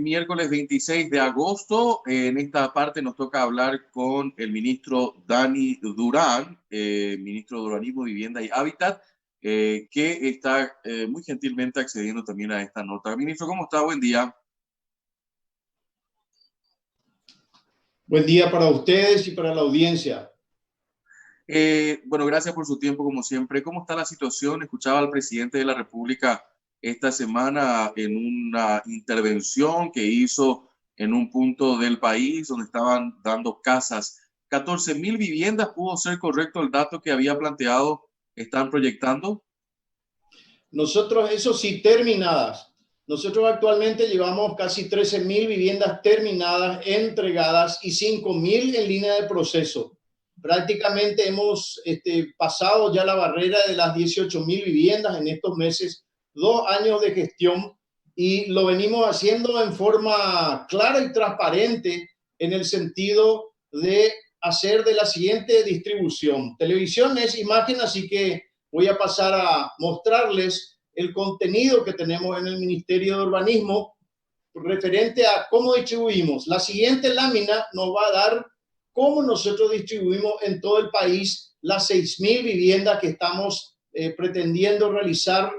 miércoles 26 de agosto. En esta parte nos toca hablar con el ministro Dani Durán, ministro de Urbanismo, Vivienda y Hábitat, que está muy gentilmente accediendo también a esta nota. Ministro, ¿cómo está? Buen día. Buen día para ustedes y para la audiencia. Bueno, gracias por su tiempo, como siempre. ¿Cómo está la situación? Escuchaba al presidente de la República esta semana en una intervención que hizo en un punto del país donde estaban dando casas. 14.000 viviendas, ¿pudo ser correcto el dato que había planteado? ¿Están proyectando? Nosotros, eso sí, terminadas. Nosotros actualmente llevamos casi 13.000 viviendas terminadas, entregadas y 5.000 en línea de proceso. Prácticamente hemos pasado ya la barrera de las 18.000 viviendas en estos meses, 2 años de gestión, y lo venimos haciendo en forma clara y transparente en el sentido de hacer de la siguiente distribución. Televisión es imagen, así que voy a pasar a mostrarles el contenido que tenemos en el Ministerio de Urbanismo referente a cómo distribuimos. La siguiente lámina nos va a dar cómo nosotros distribuimos en todo el país las 6.000 viviendas que estamos pretendiendo realizar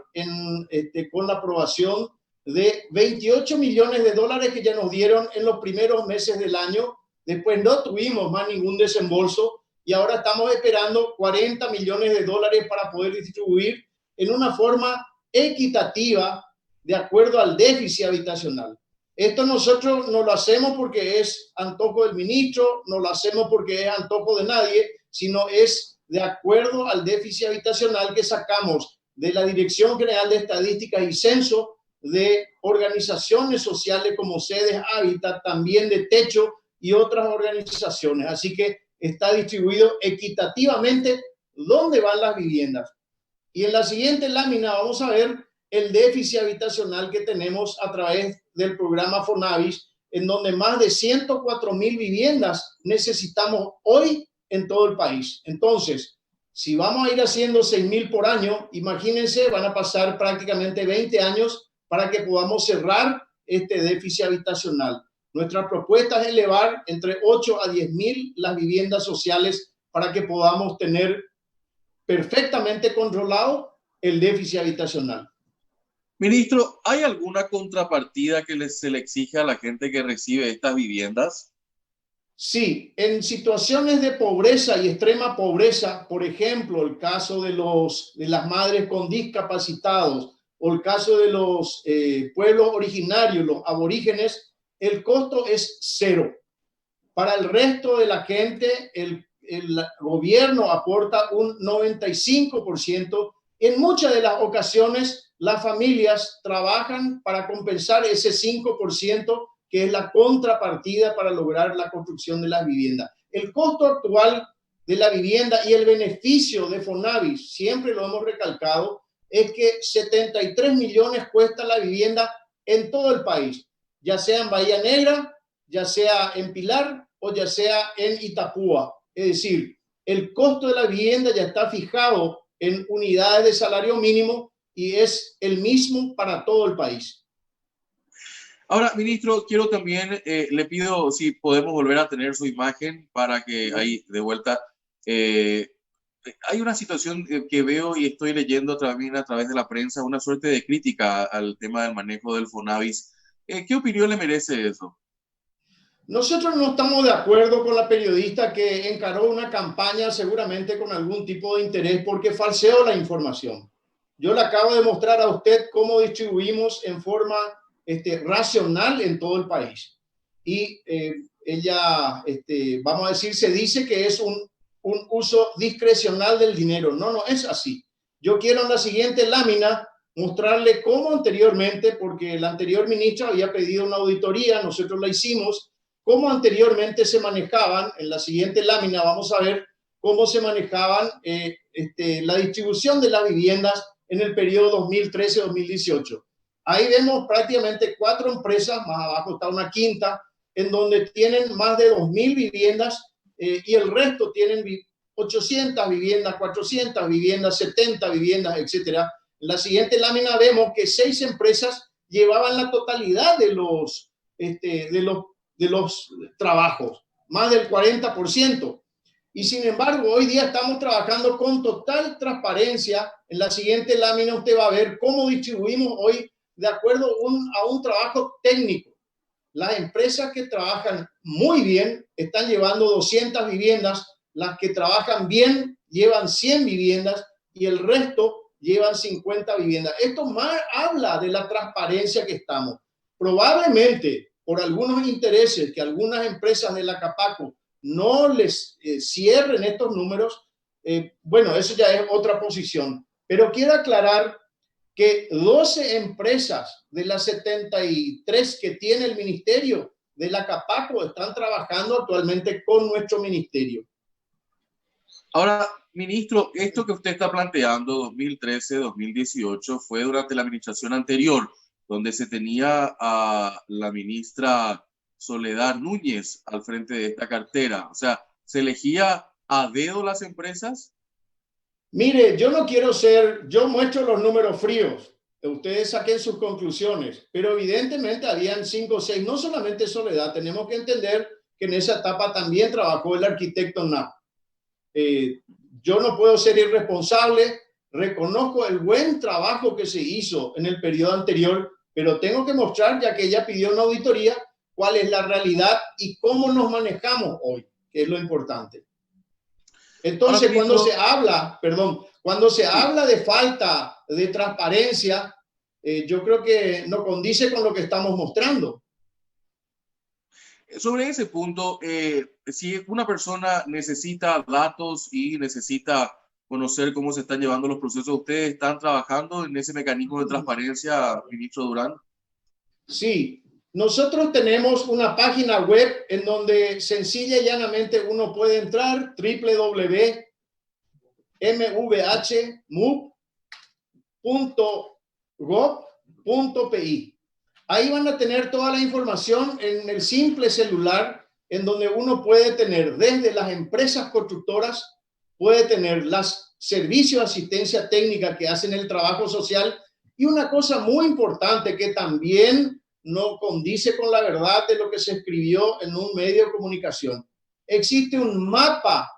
con la aprobación de 28 millones de dólares que ya nos dieron en los primeros meses del año. Después no tuvimos más ningún desembolso y ahora estamos esperando 40 millones de dólares para poder distribuir en una forma equitativa de acuerdo al déficit habitacional. Esto nosotros no lo hacemos porque es antojo del ministro, no lo hacemos porque es antojo de nadie, sino es de acuerdo al déficit habitacional que sacamos de la Dirección General de Estadísticas y Censo, de organizaciones sociales como Sedes Hábitat, también de Techo y otras organizaciones. Así que está distribuido equitativamente dónde van las viviendas. Y en la siguiente lámina vamos a ver el déficit habitacional que tenemos a través del programa Fonavis, en donde más de 104.000 viviendas necesitamos hoy en todo el país. Entonces, si vamos a ir haciendo 6.000 por año, imagínense, van a pasar prácticamente 20 años para que podamos cerrar este déficit habitacional. Nuestra propuesta es elevar entre 8 a 10.000 las viviendas sociales para que podamos tener perfectamente controlado el déficit habitacional. Ministro, ¿hay alguna contrapartida que se le exige a la gente que recibe estas viviendas? Sí, en situaciones de pobreza y extrema pobreza, por ejemplo, el caso de las madres con discapacitados o el caso de los pueblos originarios, los aborígenes, el costo es cero. Para el resto de la gente, el gobierno aporta un 95%. En muchas de las ocasiones, las familias trabajan para compensar ese 5%, que es la contrapartida para lograr la construcción de las viviendas. El costo actual de la vivienda y el beneficio de Fonavis, siempre lo hemos recalcado, es que 73 millones cuesta la vivienda en todo el país, ya sea en Bahía Negra, ya sea en Pilar o ya sea en Itapúa. Es decir, el costo de la vivienda ya está fijado en unidades de salario mínimo y es el mismo para todo el país. Ahora, ministro, quiero también, le pido si podemos volver a tener su imagen para que ahí de vuelta. Hay una situación que veo y estoy leyendo también a través de la prensa, una suerte de crítica al tema del manejo del Fonavis. ¿Qué opinión le merece eso? Nosotros no estamos de acuerdo con la periodista que encaró una campaña seguramente con algún tipo de interés porque falseó la información. Yo le acabo de mostrar a usted cómo distribuimos en forma racional en todo el país. Y ella, vamos a decir, se dice que es un uso discrecional del dinero. No, no es así. Yo quiero en la siguiente lámina mostrarle cómo anteriormente, porque el anterior ministro había pedido una auditoría, nosotros la hicimos, cómo anteriormente se manejaban. En la siguiente lámina vamos a ver cómo se manejaban la distribución de las viviendas en el periodo 2013-2018. Ahí vemos prácticamente 4 empresas, más abajo está una quinta, en donde tienen más de 2.000 viviendas y el resto tienen 800 viviendas, 400 viviendas, 70 viviendas, etcétera. En la siguiente lámina vemos que 6 empresas llevaban la totalidad de de los trabajos, más del 40%. Y sin embargo, hoy día estamos trabajando con total transparencia. En la siguiente lámina usted va a ver cómo distribuimos hoy de acuerdo a un trabajo técnico. Las empresas que trabajan muy bien están llevando 200 viviendas, las que trabajan bien llevan 100 viviendas y el resto llevan 50 viviendas. Esto más habla de la transparencia que estamos. Probablemente por algunos intereses que algunas empresas de la Capaco no les cierren estos números, bueno, eso ya es otra posición. Pero quiero aclarar que 12 empresas de las 73 que tiene el ministerio de la Capaco están trabajando actualmente con nuestro ministerio. Ahora, ministro, esto que usted está planteando, 2013-2018, fue durante la administración anterior, donde se tenía a la ministra Soledad Núñez al frente de esta cartera. O sea, ¿se elegía a dedo las empresas? Mire, yo muestro los números fríos. Ustedes saquen sus conclusiones, pero evidentemente habían 5 o 6, no solamente Soledad, tenemos que entender que en esa etapa también trabajó el arquitecto Knapp. Yo no puedo ser irresponsable, reconozco el buen trabajo que se hizo en el periodo anterior, pero tengo que mostrar, ya que ella pidió una auditoría, cuál es la realidad y cómo nos manejamos hoy, que es lo importante. Entonces, cuando se habla de falta de transparencia, yo creo que no condice con lo que estamos mostrando. Sobre ese punto, si una persona necesita datos y necesita conocer cómo se están llevando los procesos, ¿ustedes están trabajando en ese mecanismo de transparencia, ministro Durán? Sí, nosotros tenemos una página web en donde sencilla y llanamente uno puede entrar, www.mvhmup.gov.pi. Ahí van a tener toda la información en el simple celular, en donde uno puede tener desde las empresas constructoras, puede tener los servicios de asistencia técnica que hacen el trabajo social. Y una cosa muy importante que también no condice con la verdad de lo que se escribió en un medio de comunicación. Existe un mapa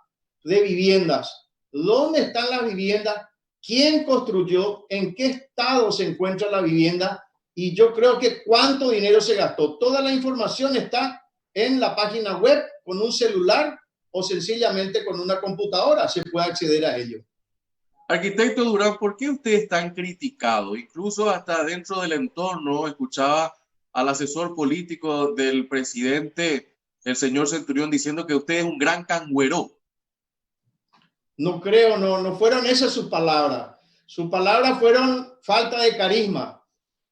de viviendas. ¿Dónde están las viviendas? ¿Quién construyó? ¿En qué estado se encuentra la vivienda? Y yo creo que cuánto dinero se gastó. Toda la información está en la página web con un celular o sencillamente con una computadora. Se puede acceder a ello. Arquitecto Durán, ¿por qué usted es tan criticado? Incluso hasta dentro del entorno escuchaba al asesor político del presidente, el señor Centurión, diciendo que usted es un gran cangüero. No creo, no fueron esas sus palabras. Sus palabras fueron falta de carisma.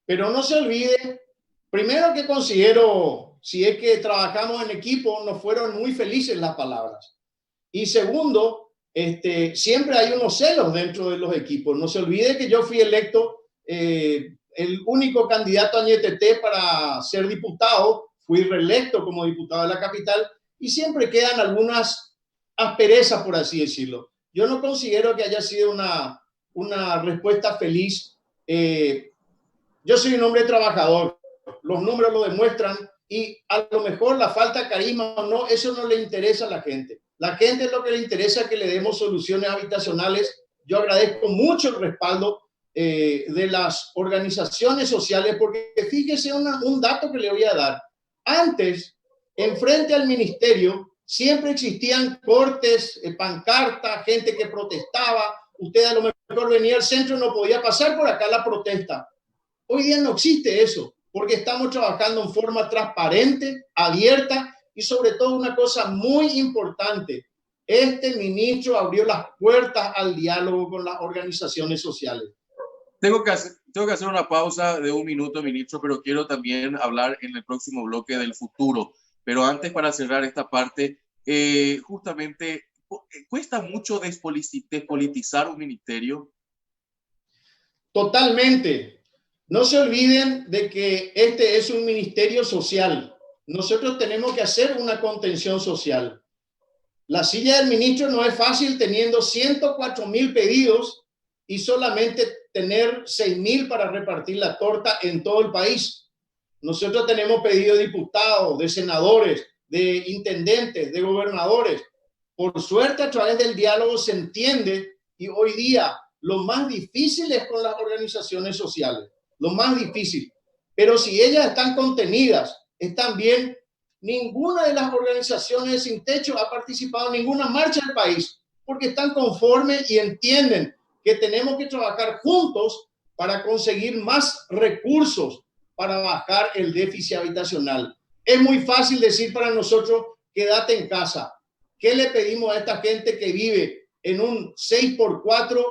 Pero no se olvide, primero que considero, si es que trabajamos en equipo, no fueron muy felices las palabras. Y segundo, siempre hay unos celos dentro de los equipos. No se olvide que yo fui electo el único candidato a NTT para ser diputado. Fui reelecto como diputado de la capital y siempre quedan algunas asperezas, por así decirlo. Yo no considero que haya sido una respuesta feliz. Yo soy un hombre trabajador, los números lo demuestran y a lo mejor la falta de carisma o no, eso no le interesa a la gente. La gente es lo que le interesa que le demos soluciones habitacionales. Yo agradezco mucho el respaldo de las organizaciones sociales porque fíjese un dato que le voy a dar. Antes, enfrente al ministerio, siempre existían cortes, pancartas, gente que protestaba. Usted a lo mejor venía al centro y no podía pasar por acá la protesta. Hoy día no existe eso, porque estamos trabajando en forma transparente, abierta y sobre todo una cosa muy importante. Este ministro abrió las puertas al diálogo con las organizaciones sociales. Tengo que hacer una pausa de un minuto, ministro, pero quiero también hablar en el próximo bloque del futuro. Pero antes, para cerrar esta parte, justamente, ¿cuesta mucho despolitizar un ministerio? Totalmente. No se olviden de que este es un ministerio social. Nosotros tenemos que hacer una contención social. La silla del ministro no es fácil teniendo 104,000 pedidos y solamente tener 6,000 para repartir la torta en todo el país. Nosotros tenemos pedido de diputados, de senadores, de intendentes, de gobernadores. Por suerte, a través del diálogo se entiende, y hoy día lo más difícil es con las organizaciones sociales, lo más difícil. Pero si ellas están contenidas, están bien, ninguna de las organizaciones sin techo ha participado en ninguna marcha del país, porque están conformes y entienden que tenemos que trabajar juntos para conseguir más recursos para bajar el déficit habitacional. Es muy fácil decir para nosotros, quédate en casa. ¿Qué le pedimos a esta gente que vive en un 6x4,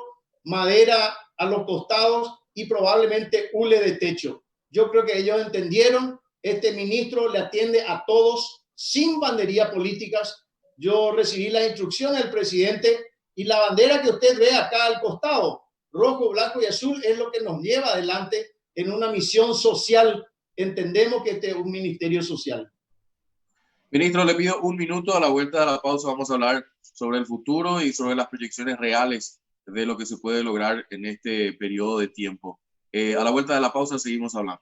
madera a los costados y probablemente hule de techo? Yo creo que ellos entendieron. Este ministro le atiende a todos sin banderías políticas. Yo recibí las instrucciones del presidente y la bandera que usted ve acá al costado, rojo, blanco y azul, es lo que nos lleva adelante en una misión social. Entendemos que este es un ministerio social. Ministro, le pido un minuto. A la vuelta de la pausa vamos a hablar sobre el futuro y sobre las proyecciones reales de lo que se puede lograr en este periodo de tiempo. A la vuelta de la pausa seguimos hablando.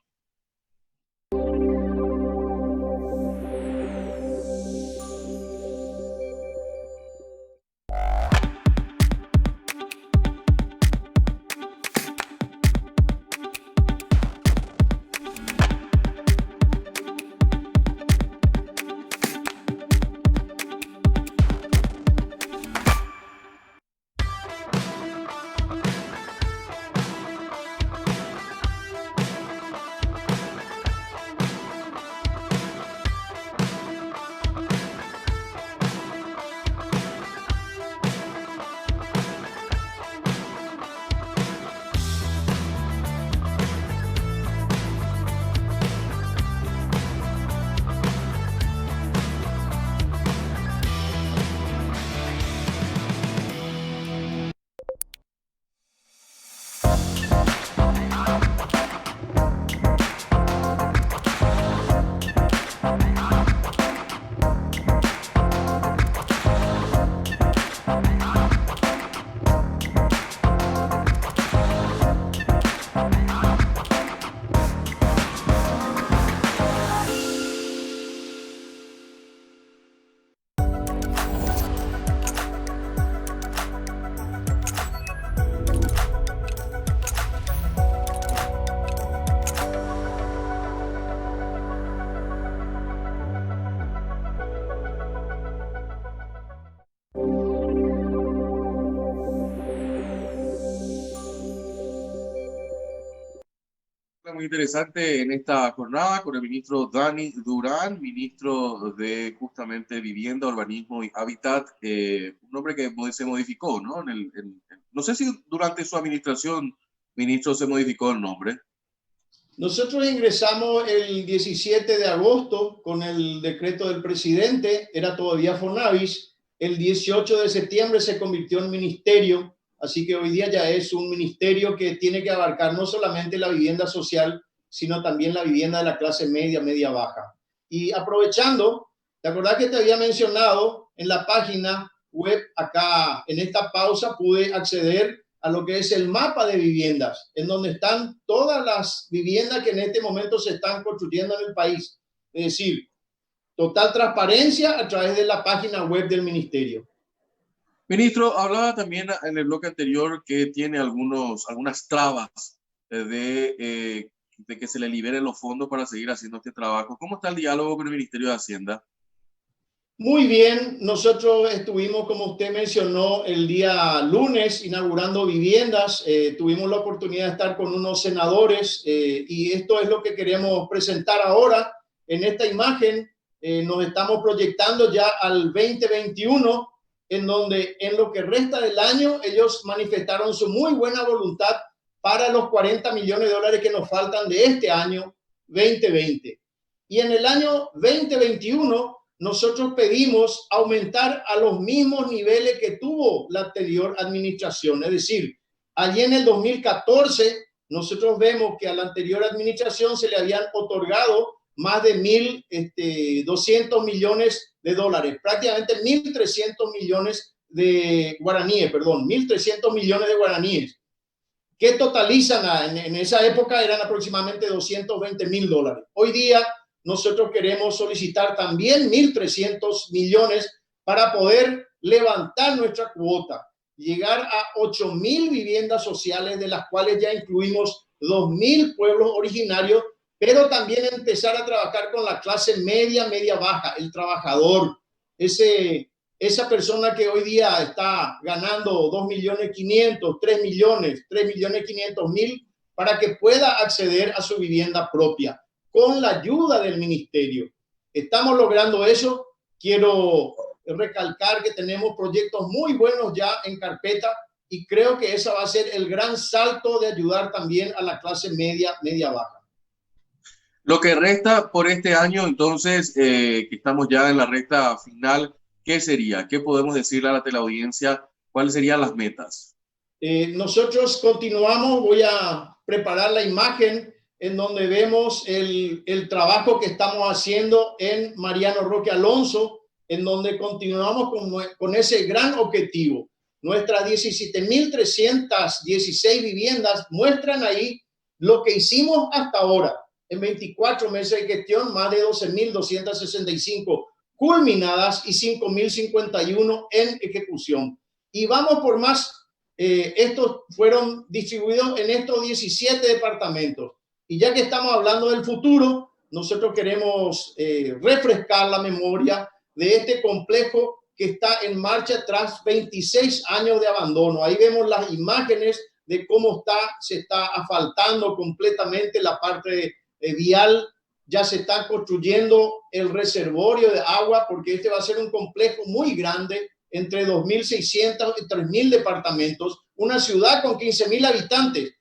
Muy interesante en esta jornada con el ministro Dani Durán, ministro de justamente Vivienda, Urbanismo y Hábitat, un nombre que se modificó, ¿no? No sé si durante su administración, ministro, se modificó el nombre. Nosotros ingresamos el 17 de agosto con el decreto del presidente, era todavía Fonavis. El 18 de septiembre se convirtió en ministerio. Así que hoy día ya es un ministerio que tiene que abarcar no solamente la vivienda social, sino también la vivienda de la clase media, media-baja. Y aprovechando, ¿te acordás que te había mencionado en la página web acá, en esta pausa, pude acceder a lo que es el mapa de viviendas, en donde están todas las viviendas que en este momento se están construyendo en el país? Es decir, total transparencia a través de la página web del ministerio. Ministro, hablaba también en el bloque anterior que tiene algunas trabas de que se le liberen los fondos para seguir haciendo este trabajo. ¿Cómo está el diálogo con el Ministerio de Hacienda? Muy bien, nosotros estuvimos, como usted mencionó, el día lunes inaugurando viviendas. Tuvimos la oportunidad de estar con unos senadores y esto es lo que queremos presentar ahora. En esta imagen nos estamos proyectando ya al 2021, en donde en lo que resta del año ellos manifestaron su muy buena voluntad para los 40 millones de dólares que nos faltan de este año 2020. Y en el año 2021 nosotros pedimos aumentar a los mismos niveles que tuvo la anterior administración. Es decir, allí en el 2014 nosotros vemos que a la anterior administración se le habían otorgado más de 1.200 millones de dólares, prácticamente 1.300 millones de guaraníes, perdón, 1.300 millones de guaraníes, que totalizan, en esa época eran aproximadamente $220.000. Hoy día nosotros queremos solicitar también 1.300 millones para poder levantar nuestra cuota, llegar a 8.000 viviendas sociales, de las cuales ya incluimos 2.000 pueblos originarios, pero también empezar a trabajar con la clase media, media baja, el trabajador, esa persona que hoy día está ganando 2.500.000, 3.500.000, para que pueda acceder a su vivienda propia con la ayuda del ministerio. Estamos logrando eso. Quiero recalcar que tenemos proyectos muy buenos ya en carpeta y creo que ese va a ser el gran salto de ayudar también a la clase media, media baja. Lo que resta por este año, entonces, que estamos ya en la recta final, ¿qué sería? ¿Qué podemos decirle a la teleaudiencia? ¿Cuáles serían las metas? Nosotros continuamos, voy a preparar la imagen en donde vemos el trabajo que estamos haciendo en Mariano Roque Alonso, en donde continuamos con ese gran objetivo. Nuestras 17.316 viviendas muestran ahí lo que hicimos hasta ahora. En 24 meses de gestión, más de 12.265 culminadas y 5.051 en ejecución. Y vamos por más. Estos fueron distribuidos en estos 17 departamentos. Y ya que estamos hablando del futuro, nosotros queremos refrescar la memoria de este complejo que está en marcha tras 26 años de abandono. Ahí vemos las imágenes de cómo se está asfaltando completamente la parte vial. Ya se está construyendo el reservorio de agua, porque este va a ser un complejo muy grande, entre 2.600 y 3.000 departamentos, una ciudad con 15.000 habitantes.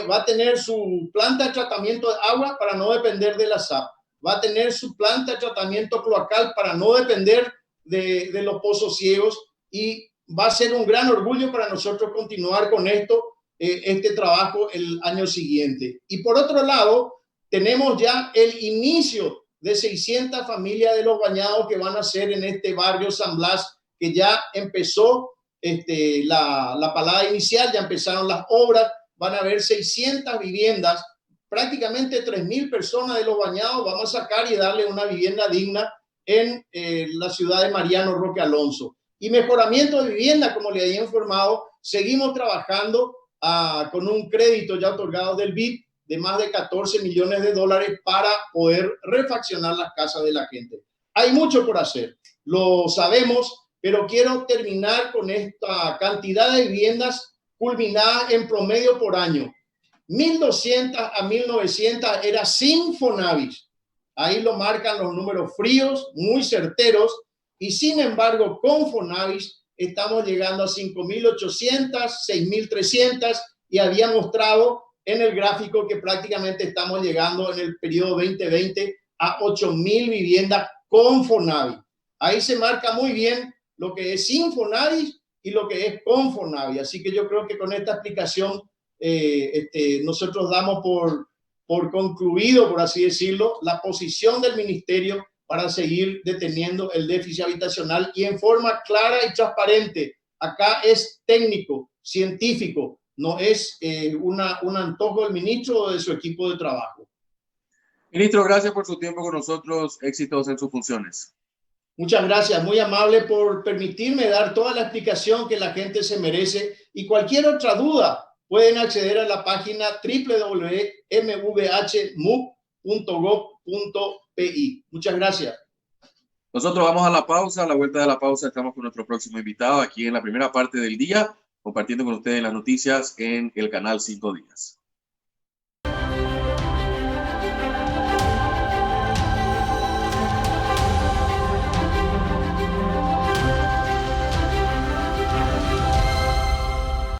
Va a tener su planta de tratamiento de agua para no depender de la SAP. Va a tener su planta de tratamiento cloacal para no depender de los pozos ciegos, y va a ser un gran orgullo para nosotros continuar con este trabajo el año siguiente. Y por otro lado, tenemos ya el inicio de 600 familias de Los Bañados que van a ser en este barrio San Blas, que ya empezó la palada inicial, ya empezaron las obras. Van a haber 600 viviendas, prácticamente 3.000 personas de Los Bañados vamos a sacar y darle una vivienda digna en la ciudad de Mariano Roque Alonso. Y mejoramiento de vivienda, como le había informado, seguimos trabajando con un crédito ya otorgado del BID de más de $14 millones para poder refaccionar las casas de la gente. Hay mucho por hacer, lo sabemos, pero quiero terminar con esta cantidad de viviendas culminadas en promedio por año. 1.200 a 1.900 era sin Fonavis. Ahí lo marcan los números fríos, muy certeros, y sin embargo con Fonavis estamos llegando a 5.800, 6.300, y había mostrado en el gráfico que prácticamente estamos llegando en el periodo 2020 a 8.000 viviendas con Fonavis. Ahí se marca muy bien lo que es sin Fonavis y lo que es con Fonavis. Así que yo creo que con esta explicación nosotros damos por concluido, por así decirlo, la posición del ministerio para seguir deteniendo el déficit habitacional, y en forma clara y transparente. Acá es técnico, científico, no es un antojo del ministro o de su equipo de trabajo. Ministro, gracias por su tiempo con nosotros. Éxitos en sus funciones. Muchas gracias, muy amable por permitirme dar toda la explicación que la gente se merece, y cualquier otra duda pueden acceder a la página www.mvhmuc.gov.pi. Muchas gracias. Nosotros vamos a la pausa. A la vuelta de la pausa estamos con nuestro próximo invitado aquí en la primera parte del día, compartiendo con ustedes las noticias en el canal 5 Días.